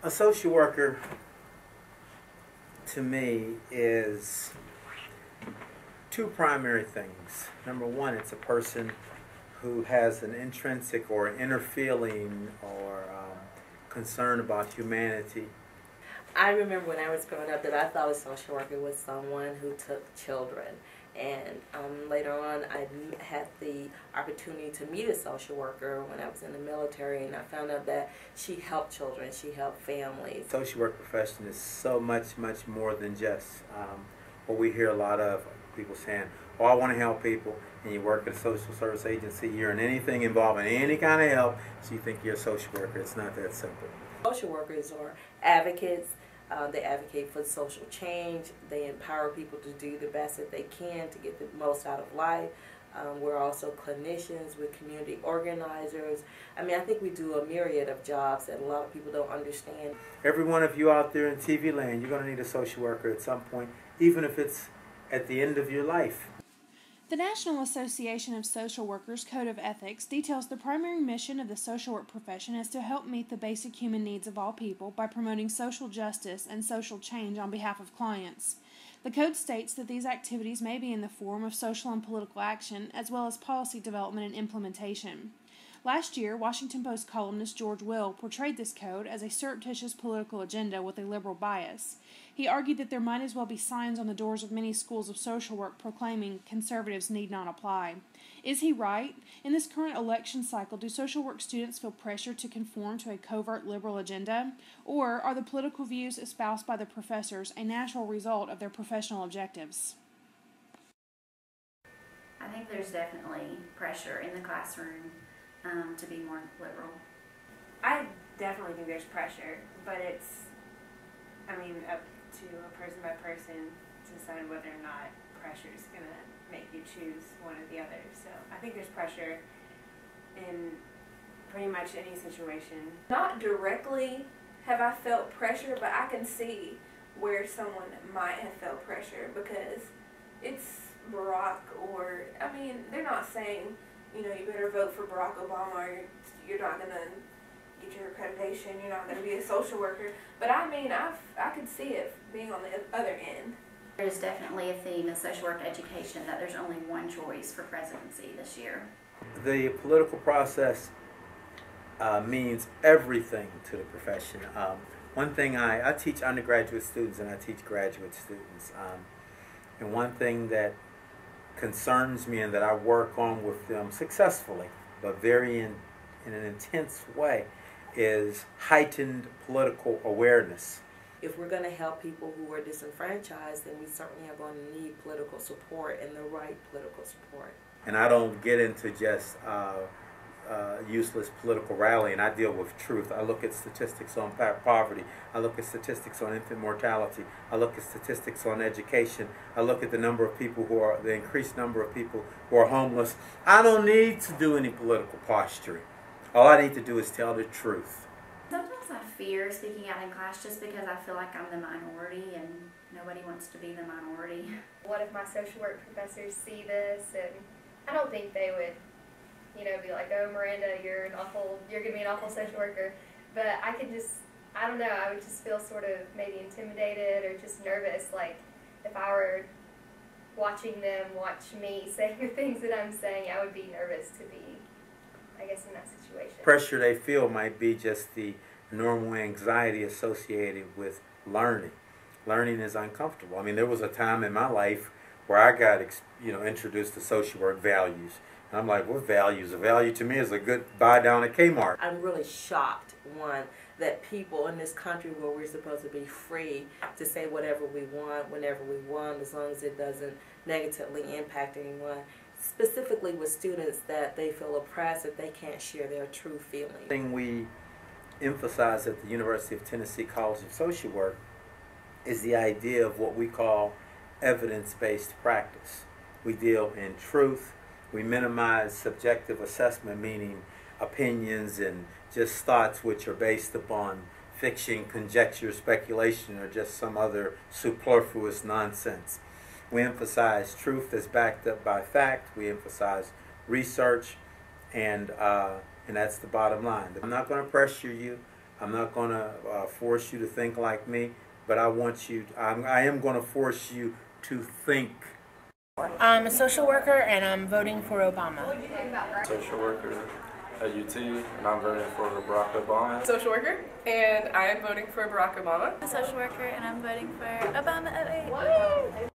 A social worker, to me, is two primary things. Number one, it's a person who has an intrinsic or inner feeling or concern about humanity. I remember when I was growing up that I thought a social worker was someone who took children. And later on, I had the opportunity to meet a social worker when I was in the military, and I found out that she helped children, she helped families. The social work profession is so much more than just what we hear a lot of people saying, oh, I want to help people, and you work at a social service agency, you're in anything involving any kind of help, so you think you're a social worker. It's not that simple. Social workers are advocates. They advocate for social change. They empower people to do the best that they can to get the most out of life. We're also clinicians, we're community organizers. I mean, I think we do a myriad of jobs that a lot of people don't understand. Every one of you out there in TV land, you're going to need a social worker at some point, even if it's at the end of your life. The National Association of Social Workers Code of Ethics details the primary mission of the social work profession is to help meet the basic human needs of all people by promoting social justice and social change on behalf of clients. The code states that these activities may be in the form of social and political action, as well as policy development and implementation. Last year, Washington Post columnist George Will portrayed this code as a surreptitious political agenda with a liberal bias. He argued that there might as well be signs on the doors of many schools of social work proclaiming conservatives need not apply. Is he right? In this current election cycle, do social work students feel pressure to conform to a covert liberal agenda? Or are the political views espoused by the professors a natural result of their professional objectives? I think there's definitely pressure in the classroom to be more liberal. I definitely think there's pressure, but it's, I mean, up to a person by person to decide whether or not pressure is going to make you choose one or the other. So I think there's pressure in pretty much any situation. Not directly have I felt pressure, but I can see where someone might have felt pressure because it's Barack or, I mean, they're not saying, you know, you better vote for Barack Obama or you're not going to get your accreditation, you're not going to be a social worker. But I mean, I could see it being on the other end. There's definitely a theme in social work education that there's only one choice for presidency this year. The political process means everything to the profession. One thing I teach undergraduate students and I teach graduate students. And one thing that concerns me and that I work on with them successfully, but very in an intense way, is heightened political awareness. If we're going to help people who are disenfranchised, then we certainly are going to need political support and the right political support. And I don't get into just useless political rallying. I deal with truth. I look at statistics on poverty. I look at statistics on infant mortality. I look at statistics on education. I look at the number of people the increased number of people who are homeless. I don't need to do any political posturing. All I need to do is tell the truth. Sometimes I fear speaking out in class just because I feel like I'm the minority and nobody wants to be the minority. What if my social work professors see this? And I don't think they would, you know, be like, oh, Miranda, you're going to be an awful social worker. But I don't know, I would just feel sort of maybe intimidated or just nervous, like if I were watching them watch me saying the things that I'm saying, I would be nervous to be, I guess, in that situation. Pressure they feel might be just the normal anxiety associated with learning. Learning is uncomfortable. I mean, there was a time in my life where I got introduced to social work values. And I'm like, what values? A value to me is a good buy down at Kmart. I'm really shocked, one, that people in this country where we're supposed to be free to say whatever we want, whenever we want, as long as it doesn't negatively impact anyone, specifically with students, that they feel oppressed, that they can't share their true feelings. The thing we emphasize at the University of Tennessee College of Social Work is the idea of what we call evidence-based practice. We deal in truth. We minimize subjective assessment, meaning opinions and just thoughts which are based upon fiction, conjecture, speculation, or just some other superfluous nonsense. We emphasize truth that's backed up by fact. We emphasize research, and that's the bottom line. I'm not going to pressure you I'm not going to force you to think like me, but I want you. I am going to force you to think. I'm a social worker and I'm voting for Obama. Social worker at UT and I'm voting for Barack Obama. Social worker and I am voting for Barack Obama. I'm a social worker and I'm voting for Obama 08.